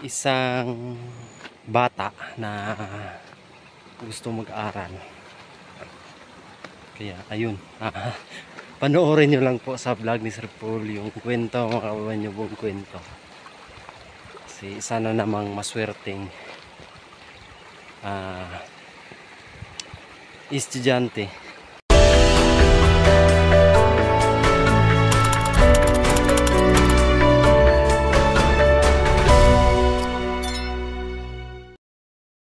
isang bata na gusto mag-aral. Kaya ayun, panoorin nyo lang po sa vlog ni Sir Paul yung kwento, makawan nyo buong kwento. Kasi isa na namang maswerteng estudyante.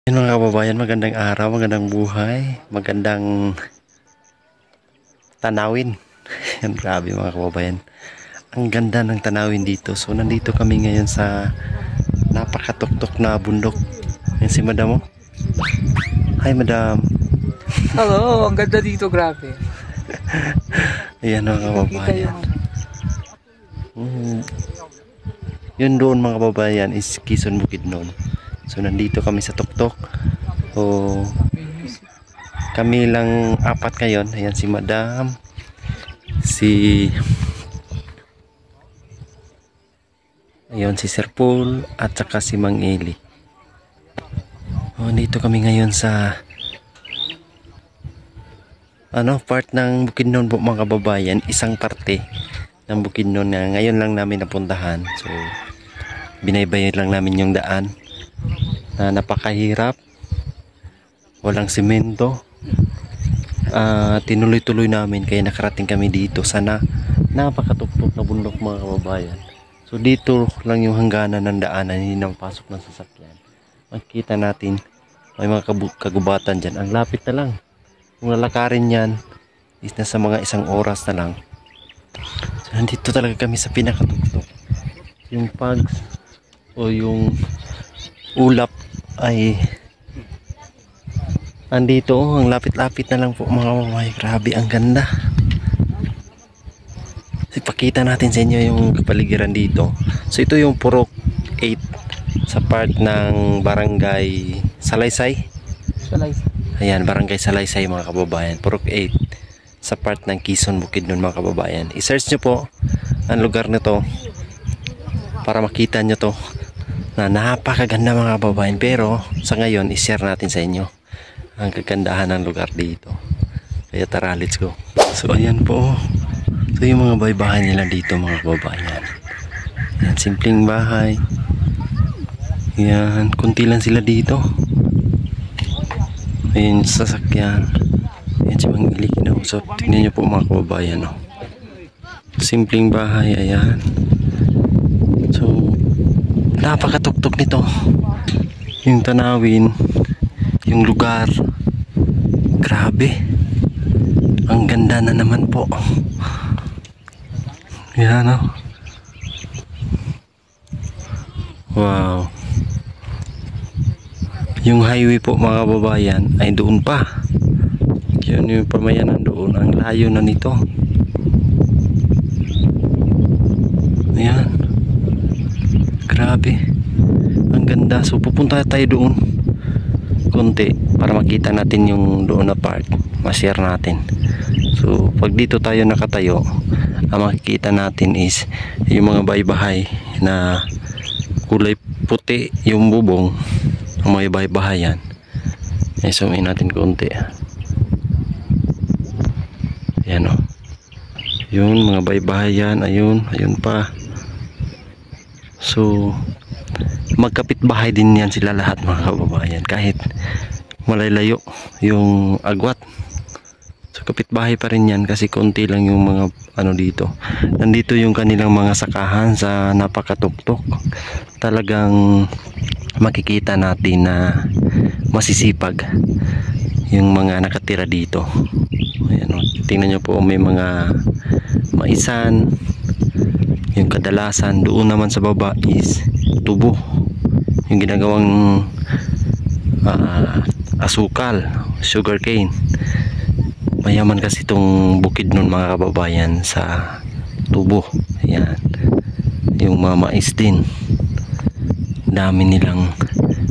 Yun mga kababayan, magandang araw, magandang buhay, magandang tanawin. Yan, grabe mga kababayan, ang ganda ng tanawin dito. So nandito kami ngayon sa napakatuktok na bundok. Yan si madam mo. Hi madam. Hello, ang ganda dito, grabe. Ayan mga kababayan. Yun doon mga kababayan is Quezon Bukidnon. So nandito kami sa tuktok. So kami lang apat ngayon. Ayan si madam, ayun si Sir Paul at saka si Mang Eli. Dito kami ngayon sa part ng Bukidnon po mga kababayan. Isang parte ng Bukidnon na ngayon lang namin napuntahan. So binaybayan lang namin yung daan na napakahirap, walang simento. Tinuloy-tuloy namin kaya nakarating kami dito sa napakatuktok na bundok mga kababayan. So dito lang yung hangganan ng daanan, hindi nang pasok ng sasakyan. Makikita natin may mga kagubatan dyan. Ang lapit na lang, kung lalakarin yan is nasa mga 1 oras na lang. So nandito talaga kami sa pinakatuktok. Yung pags o yung ulap ay andito. Ang lapit-lapit na lang po mga kababayan. Grabe ang ganda. Ipakita natin sa inyo yung kapaligiran dito. So ito yung Purok 8 sa part ng Barangay Salaysay. Ayan, Barangay Salaysay mga kababayan. Purok 8 sa part ng Quezon Bukidnon mga kababayan. I-search nyo po ang lugar nito para makita nyo to na napakaganda mga kababayan. Pero sa ngayon i-share natin sa inyo ang kagandahan ng lugar dito. Kaya tara, let's go. So ayan po. So yung mga bahay-bahay nila dito mga kababayan. Yan, simpleng bahay. Yan, kunti lang sila dito. Ayun, sasakyan. Ayan si Mang Ili kinausap. Tingnan nyo po mga kababayan. Simpleng bahay, ayan. So napakatuktok nito. Yung tanawin, yung lugar, grabe, ang ganda na naman po. Yan wow. Yung highway po mga kababayan ay doon pa. Yun yung pamayanan doon. Ang layo na nito. Ayan, grabe, ang ganda. So pupunta tayo doon konti para makita natin yung doon na part, ma-share natin. So pag dito tayo nakatayo, ang makikita natin is yung mga bahay-bahay na kulay puti yung bubong, ang mga bahay-bahayan. Zoom in natin konti. Ayan yun mga bahay-bahayan. Ayun pa. So magkapit bahay din yan sila lahat mga kababayan, kahit malalayo yung agwat. So kapitbahay pa rin yan kasi konti lang yung mga dito. Nandito yung kanilang mga sakahan sa napakatuktok. Talagang makikita natin na masisipag yung mga nakatira dito. Ayan, tingnan nyo po, may mga maisan. Yung kadalasan doon naman sa baba is tubo, yung ginagawang asukal, sugar cane. Mayaman kasi itong Bukidnon mga kababayan sa tubo. Ayan, yung mga mais din, dami nilang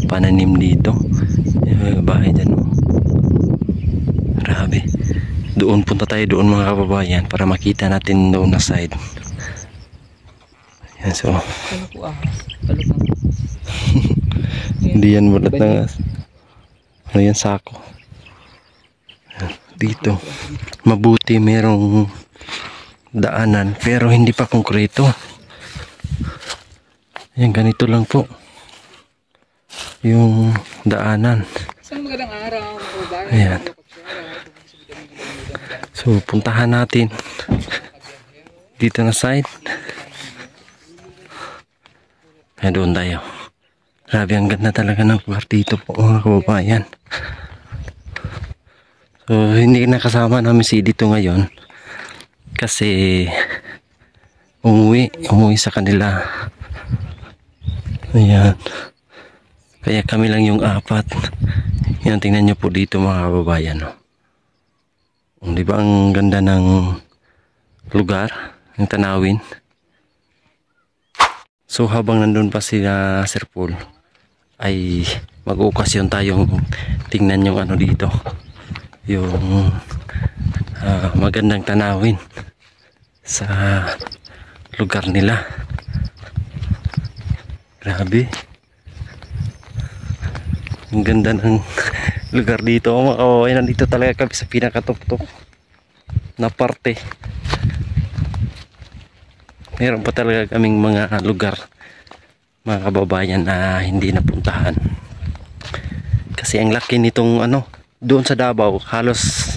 pananim dito. Yung bahay dyan, grabe. Doon, punta tayo doon mga kababayan para makita natin doon na side. Ayan, so Hindi yan mulat ng ano yan, sako. Dito mabuti merong daanan pero hindi pa konkreto. Yan, ganito lang po yung daanan. Isang magandang araw. Ayan. So puntahan natin dito na side. Ay, doon tayo. Grabe, ang ganda talaga ng lugar dito po mga kababayan. So hindi nakasama namin si dito ngayon kasi umuwi sa kanila. Ayan. Kaya kami lang yung apat. Yan, tingnan nyo po dito mga kababayan. No? Di ba ang ganda ng lugar, ng tanawin? So habang nandun pa sila Sir Paul, ay mag-okasyon tayong tingnan yung ano dito. Yung magandang tanawin sa lugar nila. Grabe. Ang ganda ng lugar dito mga kawawayan. Nandito talaga kami sa pinakatuktok na parte. Meron pa talaga kaming mga lugar mga kababayan na hindi napuntahan. Kasi ang laki nitong ano, doon sa Davao, halos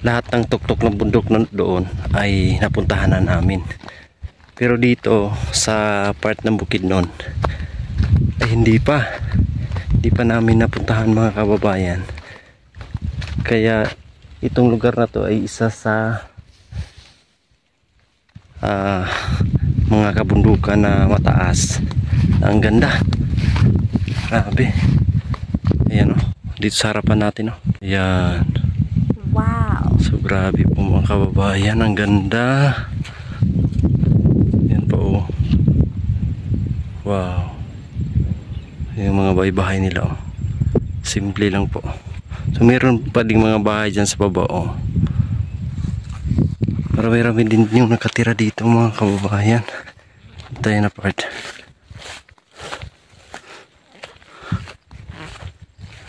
lahat ng tuktok ng bundok na doon ay napuntahan na namin. Pero dito sa part ng Bukidnon ay hindi pa namin napuntahan mga kababayan. Kaya itong lugar na to ay isa sa mga kabundukan na mataas. Ang ganda. Grabe. Ayan o. Dito sa harapan natin o. Ayan. Wow. So grabe po mga kababayan. Ang ganda. Ayan po o. Wow. Yung mga bahay-bahay nila o. Simple lang po. So meron pa ding mga bahay dyan sa baba o. Marami-rami din yung nakatira dito mga kababayan. Tayo na part.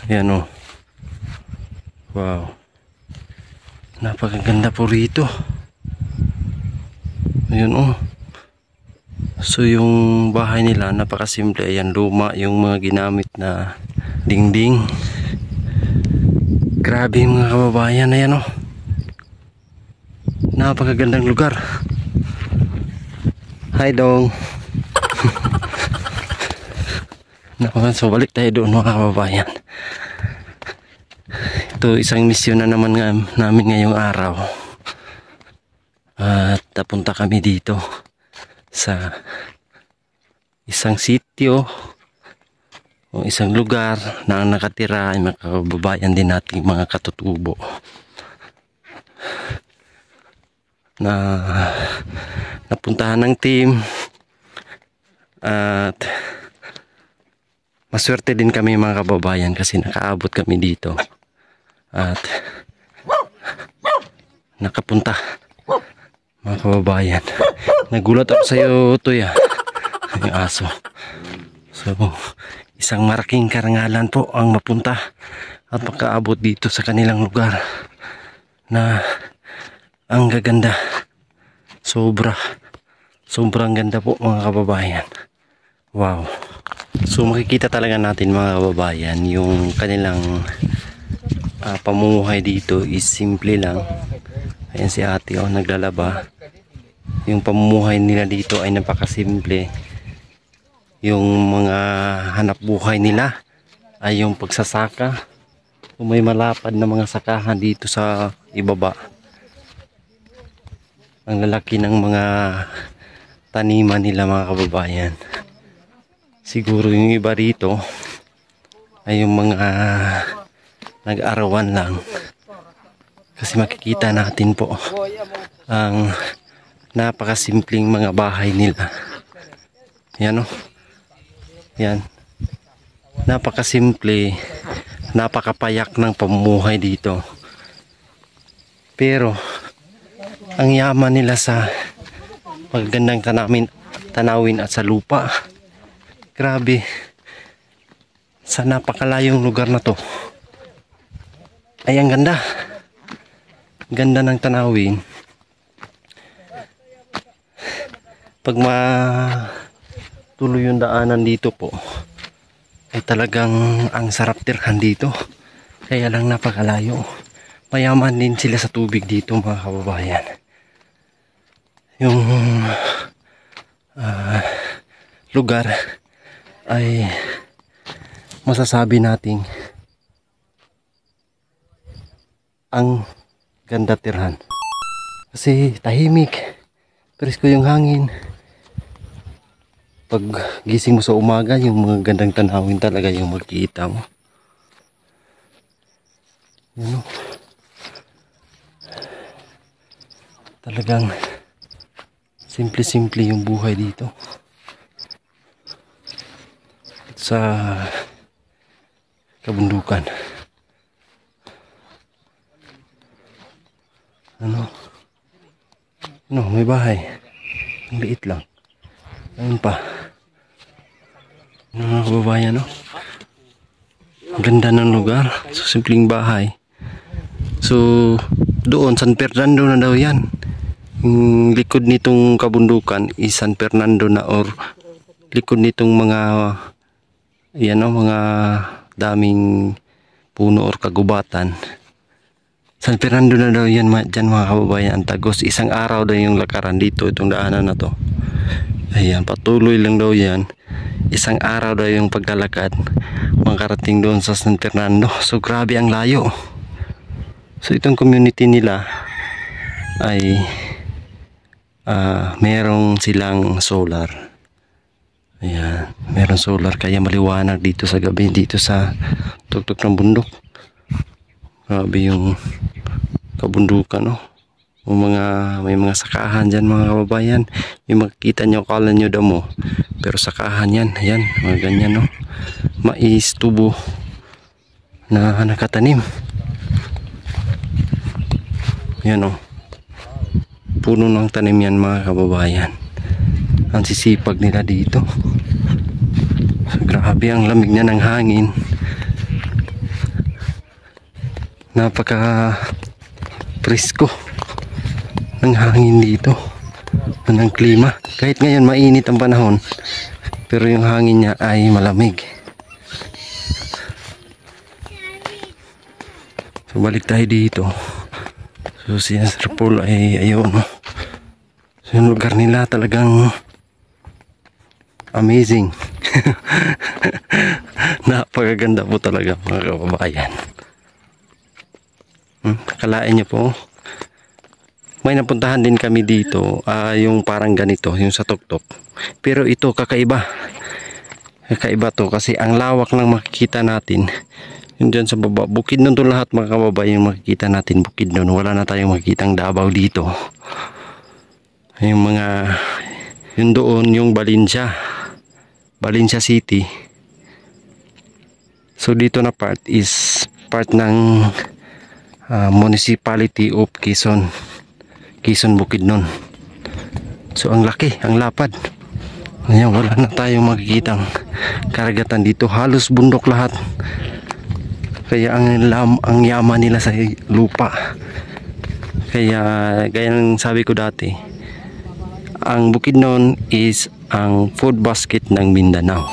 Ayan o. Wow. Napakaganda po rito. Ayan o. So yung bahay nila napakasimple. Ayan, luma yung mga ginamit na dingding. Grabe mga kababayan. Ayan o. Napakagandang lugar. Hi dong. So balik tayo doon mga kababayan. Ito isang misyon na naman namin ngayong araw. At napunta kami dito sa isang sitio o isang lugar na ang nakatira ay mga kababayan din nating mga katutubo na napuntahan ng team. At maswerte din kami mga kababayan kasi nakaabot kami dito at nakapunta mga kababayan. Nagulat ako sa iyo Toy, yung aso. So isang malaking karangalan po ang mapunta at makaabot dito sa kanilang lugar na ang gaganda. Sobrang ganda po mga kababayan. Wow. So makikita talaga natin mga kababayan yung kanilang pamumuhay dito is simple lang. Ayan si ate o, naglalaba. Yung pamumuhay nila dito ay napakasimple. Yung mga hanap buhay nila ay yung pagsasaka. May malapad na mga sakahan dito sa ibaba. Ang lalaki ng mga taniman nila mga kababayan. Siguro yung iba rito ay yung mga nag-arawan lang. Kasi makikita natin po ang napakasimpleng mga bahay nila. Yan o. Yan. Napakasimple, napakapayak ng pamumuhay dito. Pero ang yaman nila sa magandang tanawin at sa lupa. Grabe. sa napakalayong lugar na to. Ay, ang ganda. Ganda ng tanawin. Pag matuloy yung daanan dito po, ay talagang ang sarap tirhan dito. Kaya lang napakalayo. Mayaman din sila sa tubig dito, mga kababayan. Yung lugar ay masasabi nating ang ganda tirhan. Kasi tahimik, presko yung hangin. Pag gising mo sa umaga, yung mga gandang tanawin talaga yung makikita mo. Yun, talagang simple-simple yung buhay dito sa kabundukan. May bahay. Ang liit lang. Ayun pa. Mga kababayan, ang ganda ng lugar. So, simpleng bahay. So, doon, San Fernando na daw yan. Yung likod nitong kabundukan is San Fernando na, or likod nitong mga mga daming puno or kagubatan. San Fernando na daw yan dyan, mga kababayan. Tagos, isang araw daw yung lakaran dito, itong daanan na to. Ayan, patuloy lang daw yan. Isang araw daw yung paglalakad makarating doon sa San Fernando. So grabe ang layo. So itong community nila ay merong silang solar. Ayan, merong solar kaya maliwanag dito sa gabi, dito sa tuktok ng bundok. Grabe yung kabundukan, may mga sakahan dyan, mga kababayan. May makikita nyo, akala nyo damo, pero sakahan yan. Ayan, mga ganyan, mais, tubo na nakatanim. Ayan, puno ng tanim yan, mga kababayan. Ang sisipag nila dito. So, grabe ang lamig niya ng hangin. Napaka presko ng hangin dito, ng klima. Kahit ngayon mainit ang panahon, pero yung hangin niya ay malamig. So balik tayo dito. So si Sir Paul ay ayun. So yung lugar nila talagang amazing. Napakaganda po talaga, mga kababayan. Kalain niyo po. May napuntahan din kami dito, yung parang ganito, yung sa tuktok. Pero ito kakaiba. Kakaiba to kasi ang lawak ng makikita natin. Yun dyan sa baba. Bukid nun to lahat, mga kababayan, yung makikita natin. Bukid nun. Wala na tayong makikitang Davao dito. Yung mga, yun doon, yung Valencia City. So dito na part is part ng municipality of Quezon Bukidnon. So ang laki, ang lapad. Ayan, wala na tayong makikitang karagatan dito, halos bundok lahat. Kaya ang yaman nila sa lupa. Kaya gaya ng sabi ko dati, ang Bukidnon is ang food basket ng Mindanao.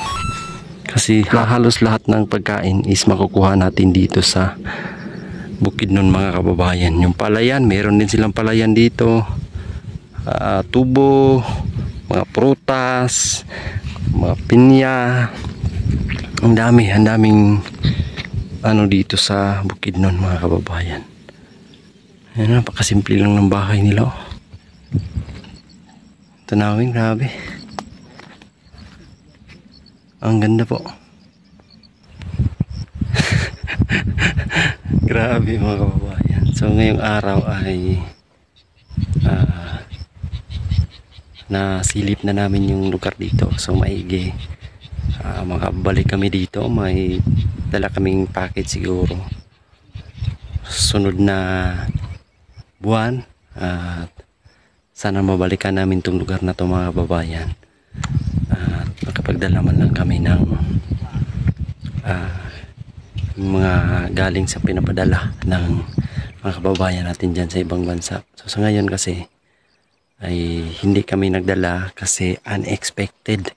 Kasi halos lahat ng pagkain is makukuha natin dito sa Bukidnon, mga kababayan. Yung palayan, meron din silang palayan dito. Tubo, mga prutas, mga pinya. Ang daming dito sa Bukidnon, mga kababayan. Ayan, napakasimple lang ng bahay nila. Tanawin, grabe. Ang ganda po. Grabe, mga kababayan. So ngayong araw ay nasilip na namin yung lugar dito. So maigi, makabalik kami dito. May dala kaming package siguro sunod na buwan, at sana mabalikan namin tong lugar na to, mga kababayan. At makapagdala man lang kami ng mga galing sa pinapadala ng mga kababayan natin dyan sa ibang bansa. So sa ngayon kasi ay hindi kami nagdala kasi unexpected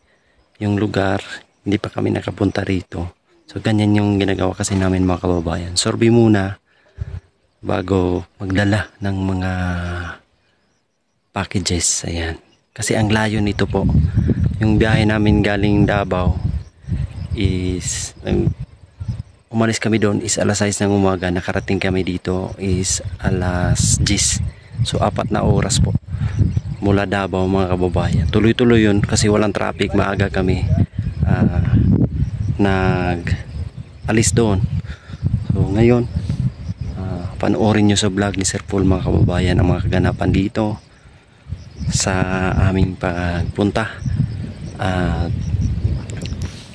yung lugar, hindi pa kami nakapunta rito. So ganyan yung ginagawa kasi namin mga kababayan, survey muna bago magdala ng mga packages. Ayan, kasi ang layo nito po, yung biyahe namin galing Davao is umalis kami doon is alas 6 ng umaga, nakarating kami dito is alas 10. So 4 na oras po mula Davao mga kababayan. Tuloy-tuloy yun kasi walang traffic, maaga kami nag-alis doon. So ngayon panoorin nyo sa vlog ni Sir Paul mga kababayan ang mga kaganapan dito sa aming pagpunta.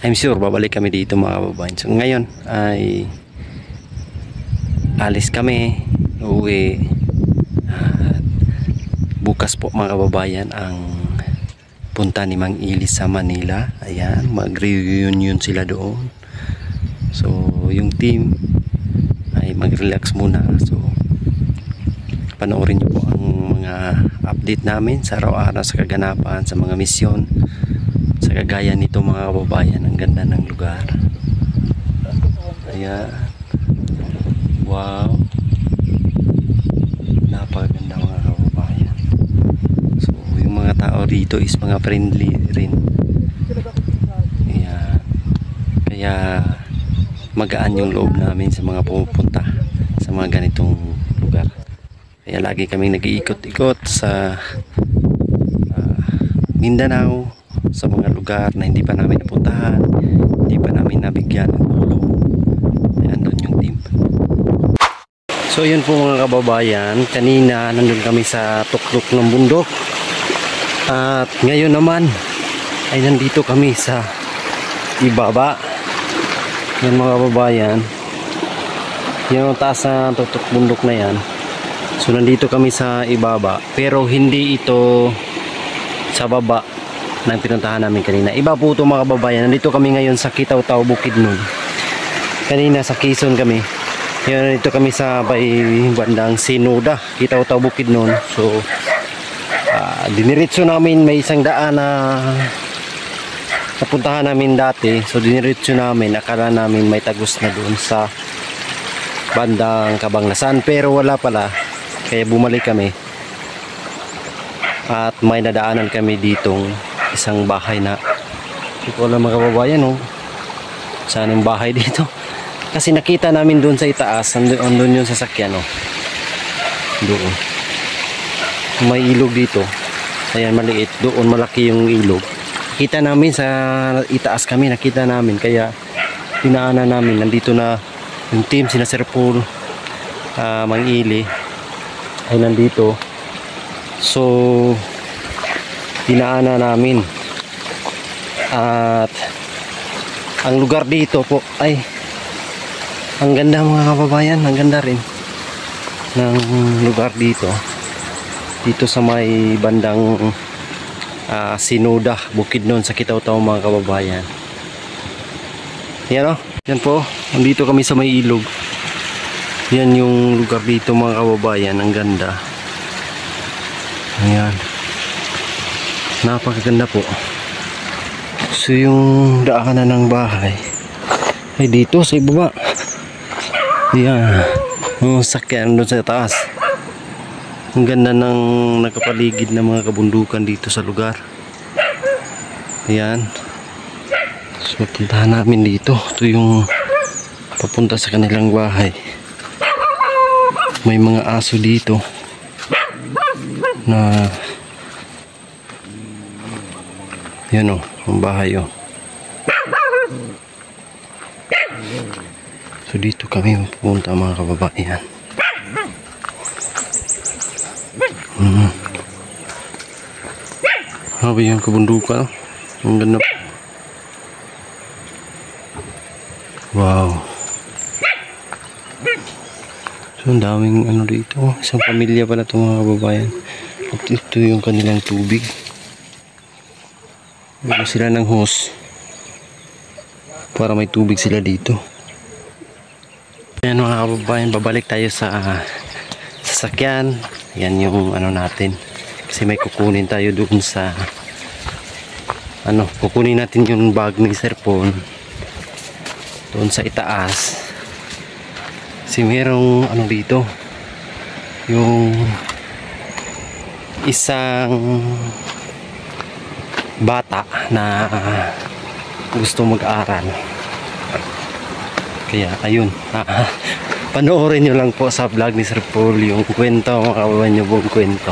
I'm sure babalik kami dito mga kababayan. So ngayon ay alis kami, uwi. Bukas po mga kababayan ang punta ni Mang Ilis sa Manila. Ayan, mag-reunion sila doon. So yung team ay mag-relax muna. So panoorin nyo po ang mga update namin sa araw-araw sa kaganapan, sa mga misyon, sa kagaya nito mga kababayan. Ang ganda ng lugar. Ayan, wow, napakaganda mga kababayan. So yung mga tao dito is mga friendly rin. Ayan, kaya magaan yung loob namin sa mga pumupunta sa mga ganitong lugar. Kaya lagi kaming nag-iikot-ikot sa Mindanao, sa mga lugar na hindi pa namin napuntahan, hindi pa namin nabigyan ng tulong. Ayan, doon yung team. So yun po mga kababayan, kanina nandun kami sa tuklok ng bundok at ngayon naman ay nandito kami sa ibaba. Yan mga kababayan, yung taas na tutok bundok na yan. So nandito kami sa ibaba, pero hindi ito sa baba ng pinuntahan namin kanina. Iba po ito mga kababayan. Nandito kami ngayon sa Kitaw-Taw, Bukidnon. Kanina sa Quezon kami. Ngayon nandito kami sa bandang Sinoda, Kitaw-Taw, Bukidnon. So diniretso namin, may isang daan na napuntahan namin dati. So diniretso namin, akala namin may tagos na doon sa bandang Cabanglasan, pero wala pala. Kaya bumalik kami at may nadaanan kami ditong isang bahay na hindi ko alam mga kababayan saan yung bahay dito, kasi nakita namin doon sa itaas, andun yung sasakyan doon may ilog dito. Ayan, maliit doon, malaki yung ilog. Kita namin sa itaas kami, nakita namin, kaya dinaanan namin. Nandito na yung team, sina Sir Paul, Mang Ili ay nandito. So dinaanan namin at ang lugar dito po ay ang ganda mga kababayan, ang ganda rin ng lugar dito sa may bandang Sinoda, Bukidnon sa Kitaw-Taw mga kababayan. Yan yan po, nandito kami sa may ilog. Yan yung lugar dito mga kababayan, ang ganda. Ayan, napakaganda po. So yung daanan ng bahay ay dito sa ibaba. Ayan, yung sakyan doon sa taas. Ang ganda ng nakapaligid ng mga kabundukan dito sa lugar. Ayan, so puntahan namin dito. Ito yung papunta sa kanilang bahay. May mga aso dito na yan ang bahay So dito kami pupunta mga kababayan. Habi yung kabundukan. Ang ganda. Wow. So ang daming dito. Isang pamilya pala ito mga kababayan. At ito yung kanilang tubig. Meron sila ng hose para may tubig sila dito. Ayan mga kababayan, babalik tayo sa sasakyan. Yan yung ano natin, kasi may kukunin tayo doon sa kukunin natin yung bag ni Sir Paul doon sa itaas. Kasi merong dito, yung isang bata na gusto mag-aral. Kaya ayun, panoorin nyo lang po sa vlog ni Sir Paul yung kwento, makawawan nyo buong kwento.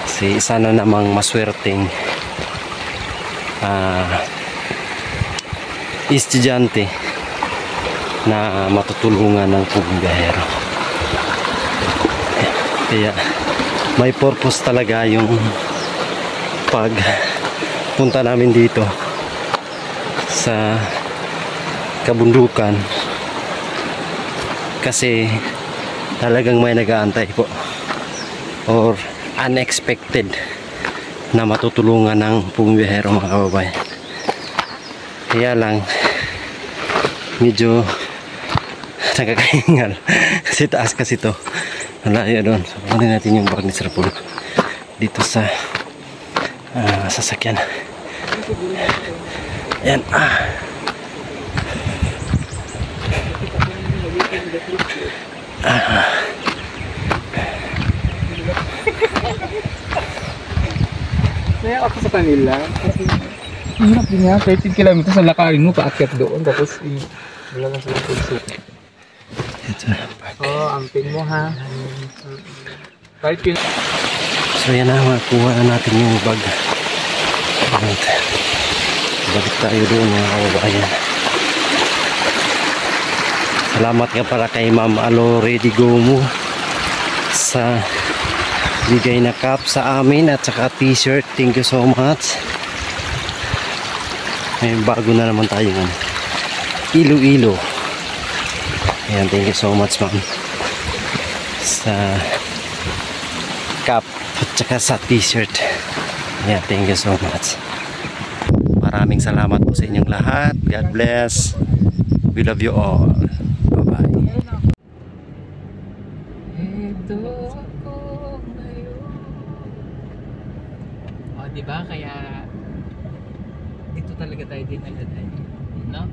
Kasi isa na namang maswerteng estudyante na matutulungan ng pubigahero. Kaya may purpose talaga yung pag punta namin dito sa kabundukan, kasi talagang may nag-aantay po or unexpected na matutulungan ng pumibihero mga kababayan. Kaya lang medyo nakakahingal kasi taas kasi to, malayo doon. So kunin natin yung bag ni Sir Paul dito sa sasakyan. Yan. Kaya ako sa kanila, hirap din nga, 13 kilometers sa lakarin mo, paakyat doon, tapos wala lang silang pulso. Amping mo ha. So yan na, makuha na natin yung bag. Balik tayo doon mga kababayan. Salamat nga pala kay Ma'am Alo Ready Go mo sa bigay na cap sa amin at saka t-shirt. Thank you so much. May bago na naman tayo ng Iloilo. Ayan, thank you so much ma'am sa cap at saka sa t-shirt. Ayan, thank you so much. Maraming salamat po sa inyong lahat. God bless. We love you all. Bye-bye. Ito ako ngayon. O, diba? Kaya dito talaga tayo din agad, no?